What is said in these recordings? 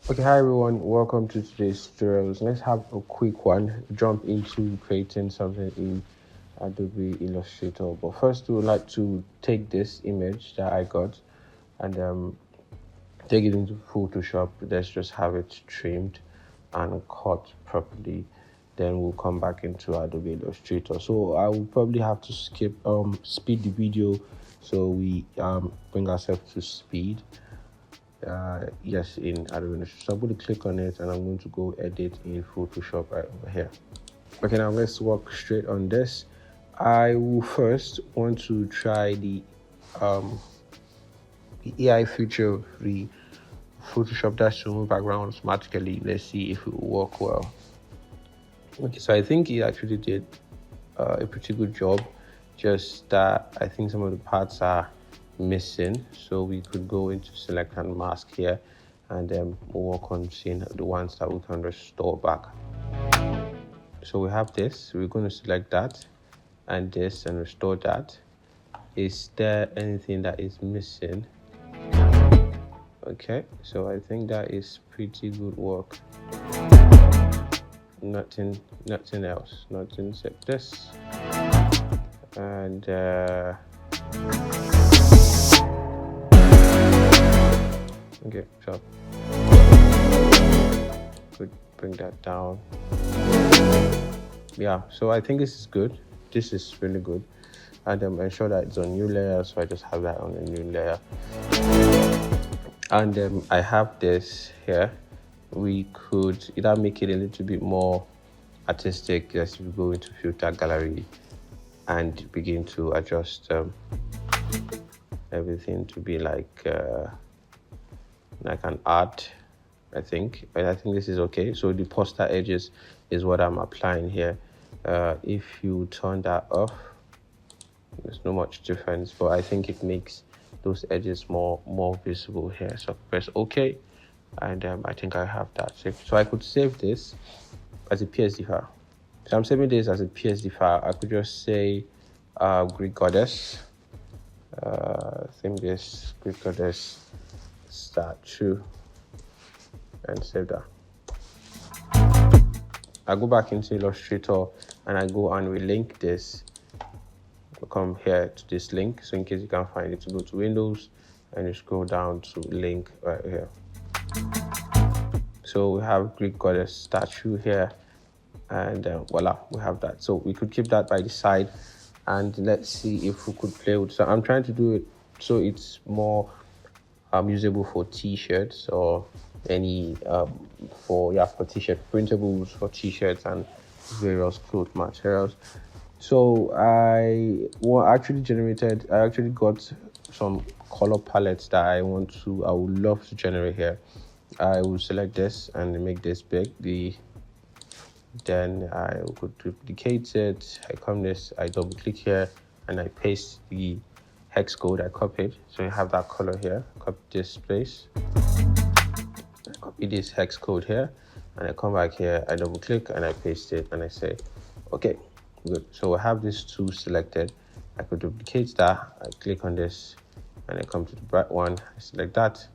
Okay, hi everyone, welcome to today's tutorials. Let's have a quick one, jump into creating something in Adobe Illustrator. But first, we would like to take this image that I got and take it into Photoshop. Let's just have it trimmed and cut properly. Then we'll come back into Adobe Illustrator. So I will probably have to speed the video so we bring ourselves to speed. Yes, in Adobe Illustrator. So I'm going to click on it and I'm going to go edit in Photoshop right over here. Okay, now let's work straight on this. I will first want to try the AI feature of the Photoshop dash to remove background automatically. Let's see if it will work well. Okay, so I think it actually did a pretty good job. Just that I think some of the parts are missing, so we could go into select and mask here and then we'll work on seeing the ones that we can restore back. So we have this, we're going to select that and this and restore that. Is there anything that is missing? Okay, so I think that is pretty good work. Nothing else, nothing except this. And okay, so could bring that down. Yeah, so I think this is good. This is really good. And ensure that it's on new layer, so I just have that on a new layer. And I have this here. We could either make it a little bit more artistic as we go into filter gallery and begin to adjust everything to be like an art. I think this is okay. So the poster edges is what I'm applying here. If you turn that off, there's not much difference, but I think it makes those edges more visible here. So press OK, and I think I have that saved. So I could save this as a PSD file. So I'm saving this as a PSD file. I could just say Greek goddess. Same this Greek goddess statue and save that. I go back into Illustrator and I go and relink this. I'll come here to this link, so in case you can't find it, you go to Windows and you scroll down to link right here. So we have Greek goddess statue here, and voila, we have that. So we could keep that by the side, and let's see if we could play with. So I'm trying to do it so it's more usable for t-shirts or any for t-shirt printables, for t-shirts and various cloth materials. So I actually got some color palettes that I would love to generate here. I will select this and make this big. Then I could duplicate it. I double click here and I paste the hex code I copied. So you have that color here. Copy this place. I copy this hex code here and I come back here. I double click and I paste it and I say, okay, good. So I have these two selected. I could duplicate that. I click on this and I come to the bright one. I select that.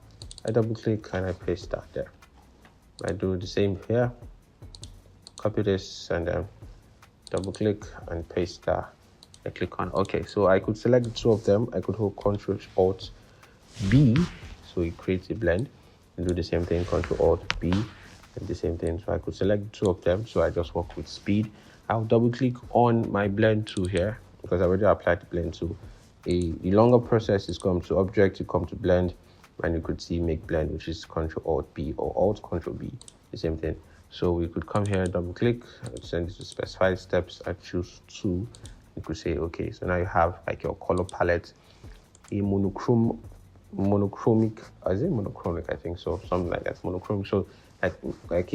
I double click and I paste that there. I do the same here. Copy this and then double click and paste that. I click on OK. So I could select the two of them. I could hold Ctrl Alt B, so it creates a blend, and do the same thing, Ctrl Alt B, and the same thing. So I could select the two of them. So I just work with speed. I'll double click on my blend tool here because I already applied the blend tool. The longer process is come to object, you come to blend, and you could see make blend, which is Ctrl Alt B or Alt Ctrl B, the same thing. So we could come here, double click, send it to specified steps. I choose 2. You could say okay. So now you have like your color palette, a monochromic, is it monochromic? I think so, something like that, monochromic. So like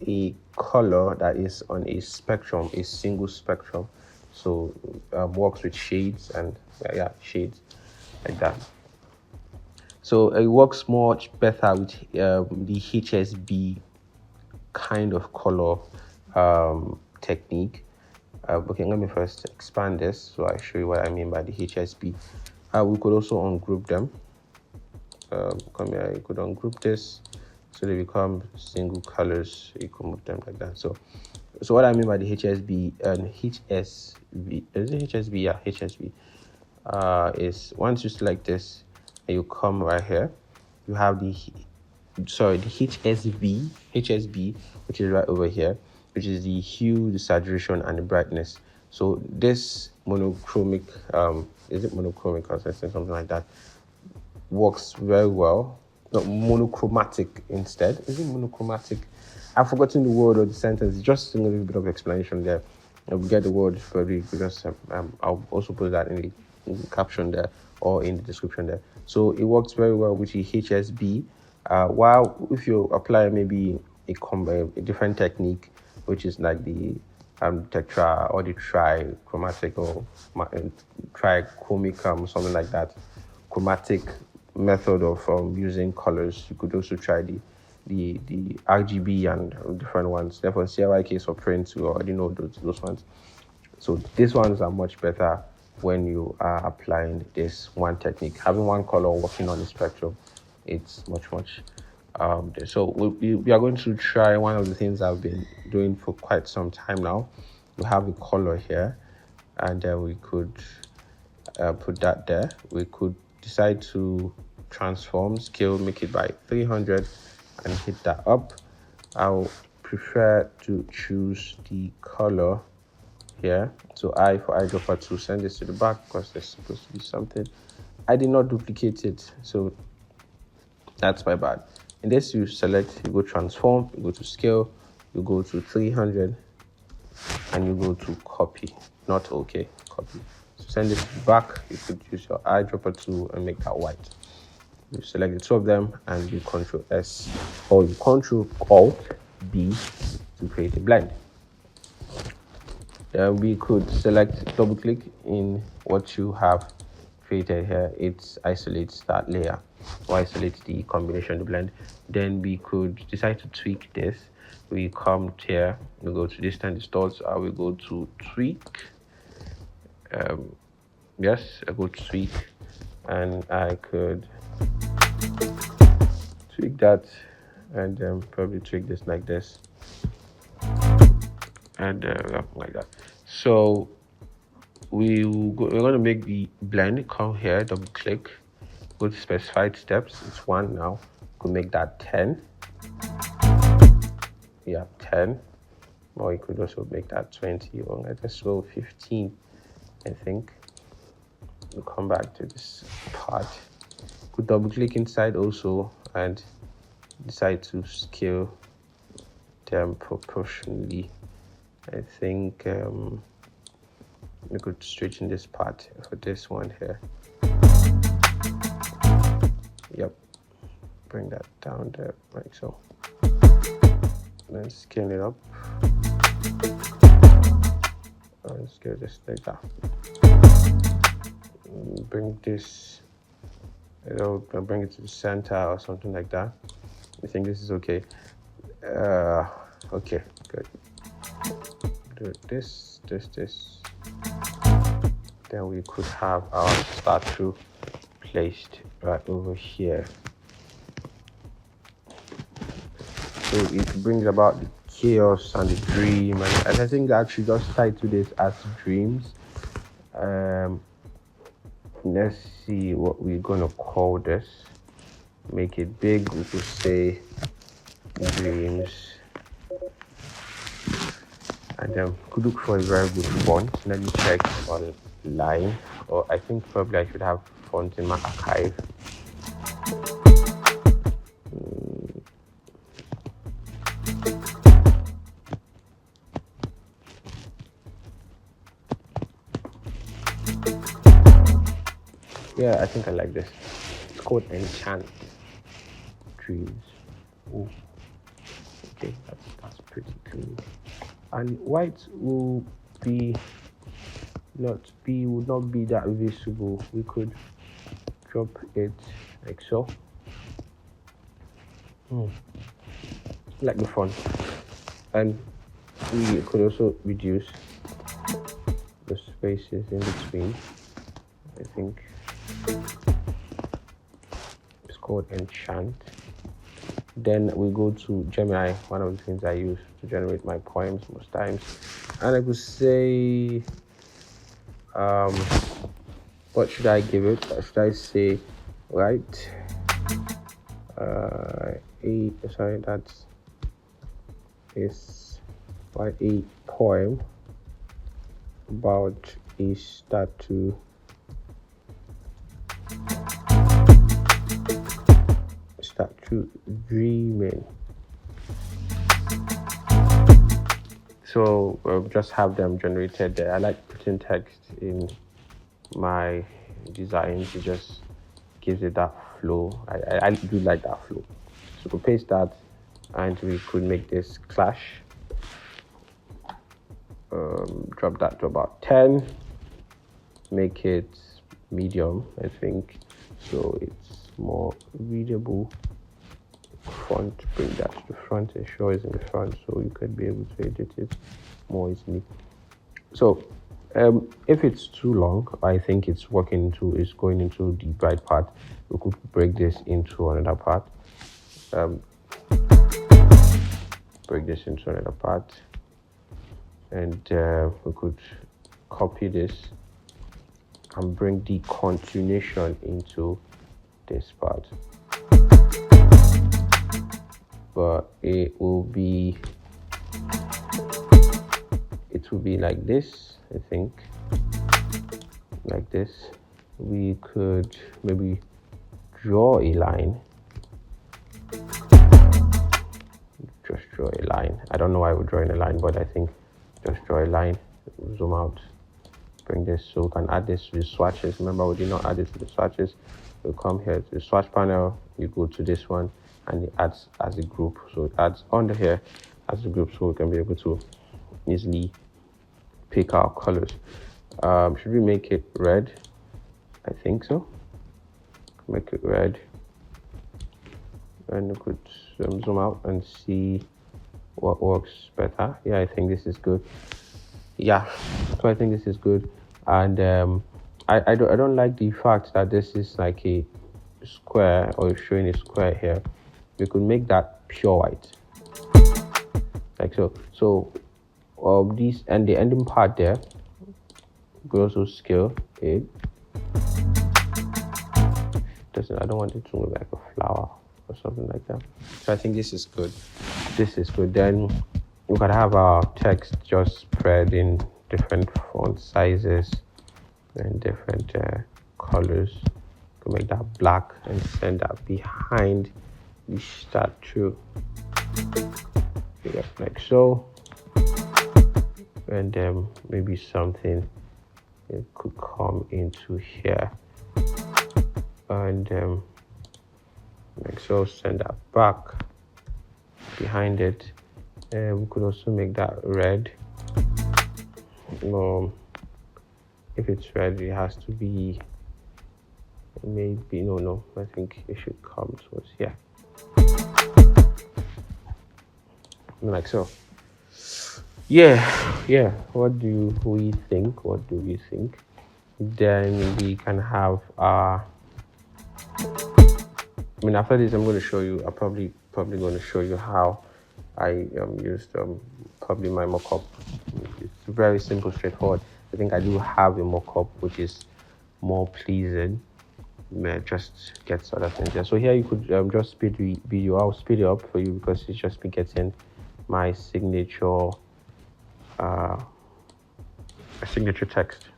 a color that is on a spectrum, a single spectrum. So works with shades and shades like that. So it works much better with the HSB kind of color technique. Okay, let me first expand this so I show you what I mean by the HSB. We could also ungroup them. Come here, you could ungroup this, so they become single colors. You can move them like that. So what I mean by the HSB and HSB, is it HSB? Yeah, HSB. Is once you select this and you come right here, you have the HSB, which is right over here, which is the hue, the saturation, and the brightness. So this monochromic, is it monochromic or something like that, works very well. Not monochromatic instead. Is it monochromatic? I've forgotten the word or the sentence. Just a little bit of explanation there. We'll get the word for it because I'll also put that in the caption there or in the description there. So it works very well with the HSB. While if you apply maybe a different technique, which is like the tetra or the trichromatic or trichromic, something like that, chromatic method of using colors, you could also try the RGB and different ones. Therefore, CYK or print, you already know those ones. So these ones are much better when you are applying this one technique. Having one color working on the spectrum, it's much so we are going to try one of the things I've been doing for quite some time now. We have a color here, and we could put that there. We could decide to transform scale, make it by 300 and hit that up. I'll prefer to choose the color here. So for eyedropper to send this to the back because there's supposed to be something. I did not duplicate it, so that's my bad. In this, you select, you go transform, you go to scale, you go to 300, and you go to copy, not OK, copy. So send it to the back. You could use your eyedropper tool and make that white. You select the two of them and you Control S or you Control Alt B to create a blend. We could select, double click in what you have created here. It isolates that layer or isolates the combination, the blend. Then we could decide to tweak this. We come here, we go to distance distorts, I will go to tweak. Yes, I go to tweak, and I could tweak that and probably tweak this like this and like that. So we're going to make the blend. Come here, double click, go to specified steps. It's 1 now. Could make that 10. Yeah, 10. Or you could also make that 20, or let's go 15, I think. We'll come back to this part. Could double click inside also and decide to scale them proportionally. I think we could straighten this part for this one here. Yep, bring that down there like so. Then scale it up and scale this like that. Bring this, bring it to the center or something like that. I think this is okay. Okay, good. Do this. Then we could have our statue placed right over here. So it brings about the chaos and the dream, and I think I should just title this as dreams. Let's see what we're gonna call this. Make it big. We could say dreams, and then could look for a very good font. Let me check online, or I think probably I should have font in my archive. Yeah, I think I like this. It's called Enchant Dreams. Ooh. Okay, that's pretty cool. And white will not be that visible. We could drop it like so. Like the font. And we could also reduce the spaces in between. I think it's called Enchant Then we go to Gemini, one of the things I use to generate my poems most times. And I could say, what should I give it? Should I say, right? That is like a poem about a statue. Dreaming. So just have them generated there. I like putting text in my designs. It just gives it that flow. I do like that flow. So we could paste that, and we could make this clash. Drop that to about 10. Make it medium, I think, so it's more readable. Front, bring that to the front, ensure it's in the front so you could be able to edit it more easily. So if it's too long, I think it's going into the bright part. We could break this into another part. Break this into another part, and we could copy this and bring the continuation into this part. But it will be like this, I think. Like this. We could maybe draw a line. Just draw a line. I don't know why we're drawing a line, but I think just draw a line. Zoom out. Bring this so we can add this to the swatches. Remember, we did not add it to the swatches. We'll come here to the swatch panel. You go to this one, and it adds as a group. So it adds under here as a group, so we can be able to easily pick our colors. Should we make it red? I think so. Make it red, and we could zoom out and see what works better. Yeah, I think this is good. Yeah, so I think this is good. And I don't like the fact that this is like a square, or showing a square here. We could make that pure white, like so. So these and the ending part there, we could also scale it. I don't want it to look like a flower or something like that. So I think this is good. This is good. Then we could have our text just spread in different font sizes and different colors. To make that black and send that behind the statue. Yeah, like so. And then maybe something it could come into here. And like so, send that back behind it. And we could also make that red. If it's red, it has to be maybe no. I think it should come towards here, like so. Yeah. What do we think? Then we can have after this, I'm going to show you. I'm probably going to show you how I used probably my mockup. It's very simple, straightforward. I think I do have a mockup which is more pleasing. Just gets other things there. So here you could just speed the video. I'll speed it up for you because it's just me getting my signature text.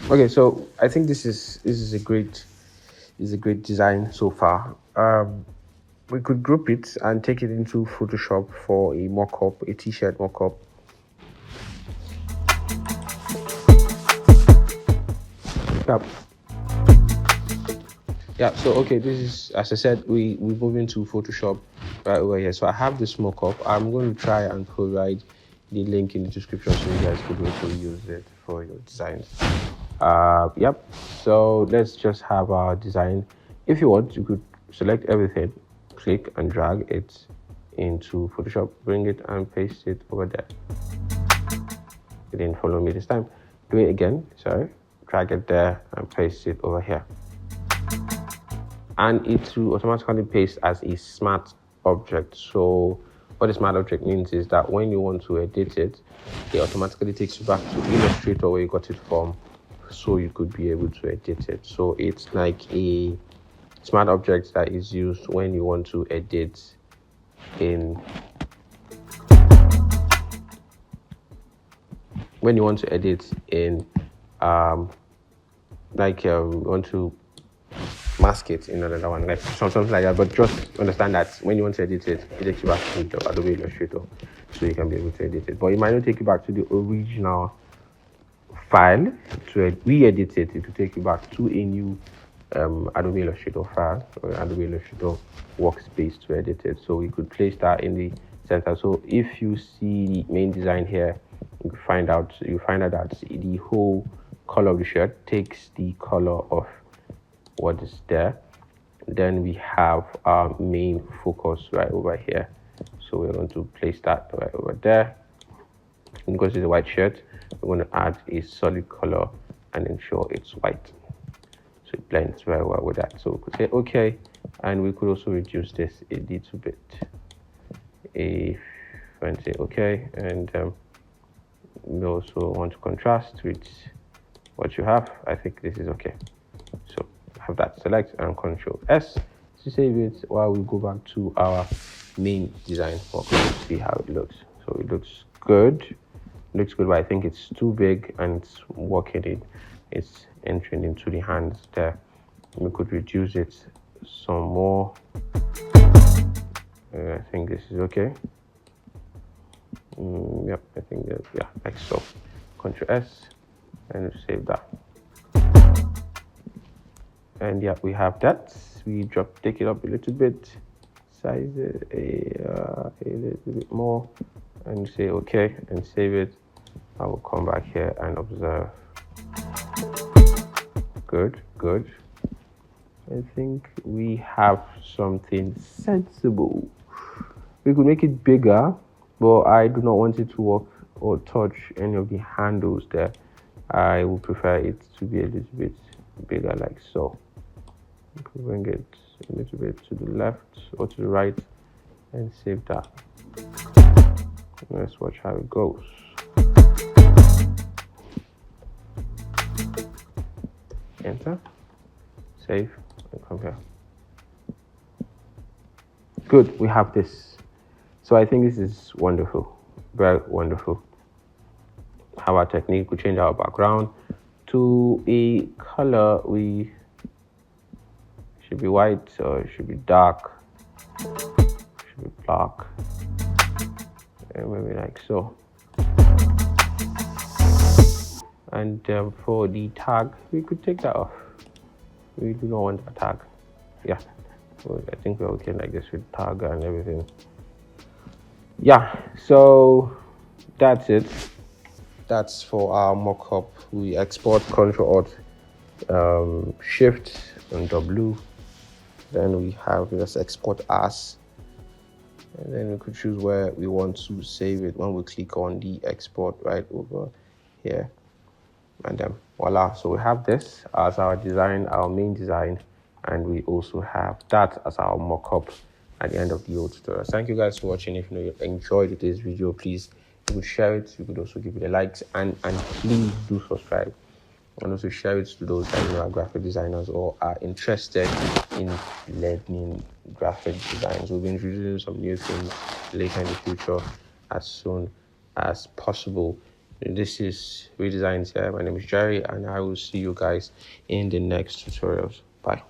Okay, so I think this is a great design so far. We could group it and take it into Photoshop for a mock-up, a t-shirt mock-up. Yeah, so okay, this is, as I said, we move into Photoshop right over here. So I have this mock-up. I'm going to try and provide the link in the description so you guys could also use it for your designs. Yep, so let's just have our design. If you want, you could select everything, click and drag it into Photoshop, bring it and paste it over there. You didn't follow me this time. Do it again, sorry. Drag it there and paste it over here. And it will automatically paste as a smart object. So what a smart object means is that when you want to edit it, it automatically takes you back to Illustrator where you got it from, so you could be able to edit it. So it's like a smart object that is used when you want to edit in want to mask it in another one, like something like that. But just understand that when you want to edit it, it takes you back to the Adobe Illustrator, so you can be able to edit it. But it might not take you back to the original file to re-edit it. It will take you back to a new Adobe Illustrator file or Adobe Illustrator workspace to edit it. So we could place that in the center. So if you see the main design here, you find out that the whole color of the shirt takes the color of what is there. Then we have our main focus right over here. So we're going to place that right over there. And because it's a white shirt, we're going to add a solid color and ensure it's white. So it blends very well with that. So we could say okay, and we could also reduce this a little bit. And say okay, and we also want to contrast with what you have. I think this is okay. So have that, select and Control S to save it while we go back to our main design work to see how it looks. So it looks good. Looks good, but I think it's too big and it's working it. It's entering into the hands there. We could reduce it some more. I think this is okay. Yep, I think that, yeah, like so. Control S and save that. And yeah, we have that. We take it up a little bit, size it a little bit more, and say okay and save it. I will come back here and observe. Good. I think we have something sensible. We could make it bigger, but I do not want it to work or touch any of the handles there. I would prefer it to be a little bit bigger, like so. We could bring it a little bit to the left or to the right and save that. Let's watch how it goes. Enter, save, and compare. Good, we have this. So I think this is wonderful, very wonderful. How our technique could change our background to a color. We should be white, or it should be dark, should be black, and maybe like so. And for the tag, we could take that off. We do not want a tag. Yeah, so I think we're okay like this with tag and everything. Yeah, so that's it. That's for our mock-up. We export Ctrl Alt Shift and W. Then we have just export as, and then we could choose where we want to save it when we click on the export right over here. And then voila, so we have this as our design, our main design, and we also have that as our mock-up at the end of the whole tutorial. Thank you guys for watching. If you enjoyed this video, please, you could share it. You could also give it a like, and please do subscribe, and also share it to those that are graphic designers or are interested in learning graphic designs. We'll be introducing some new things later in the future as soon as possible. This is Redesigns here. My name is Jerry, and I will see you guys in the next tutorials. Bye.